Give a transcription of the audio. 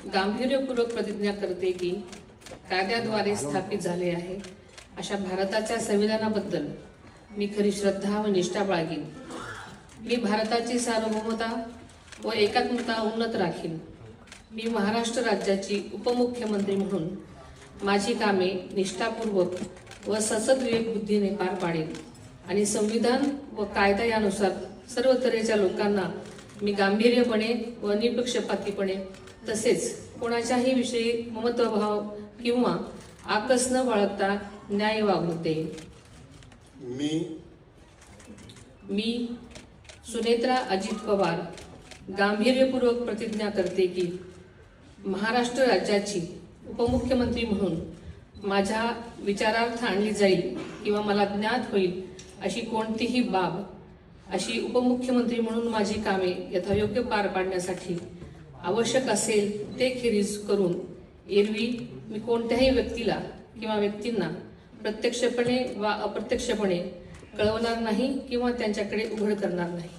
गांभीर्यपूर्वक प्रतिज्ञा करते की कायद्याद्वारे स्थापित झाले आहे अशा भारताच्या संविधानाबद्दल मी खरी श्रद्धा व निष्ठा बाळगीन। मी भारताची सार्वभौमता व एकात्मता उन्नत राखीन। मी महाराष्ट्र राज्याची उपमुख्यमंत्री म्हणून माझी कामे निष्ठापूर्वक व ससद्विवेक बुद्धीने पार पाडेन आणि संविधान व कायदा यानुसार सर्व तऱ्हेच्या लोकांना मी गांभीर्यपणे व निपक्षपातीपणे तसेच कोणाच्याही विषयी ममत्वभाव किंवा आकस न बाळगता न्याय वागणूक देईन। मी सुनेत्रा अजित पवार गांभीर्यपूर्वक प्रतिज्ञा करते की महाराष्ट्र राज्याची उपमुख्यमंत्री म्हणून माझ्या विचारार्थ आणली जाईल किंवा मला ज्ञात होईल अशी कोणतीही बाब अशी उपमुख्यमंत्री म्हणून माझी कामे यथायोग्य पार पाडण्यासाठी आवश्यक असेल ते खेरीज करून एरवी मी कोणत्याही व्यक्तीला किंवा व्यक्तींना प्रत्यक्षपणे वा अप्रत्यक्षपणे कळवणार नाही किंवा त्यांच्याकडे उघड करणार नाही।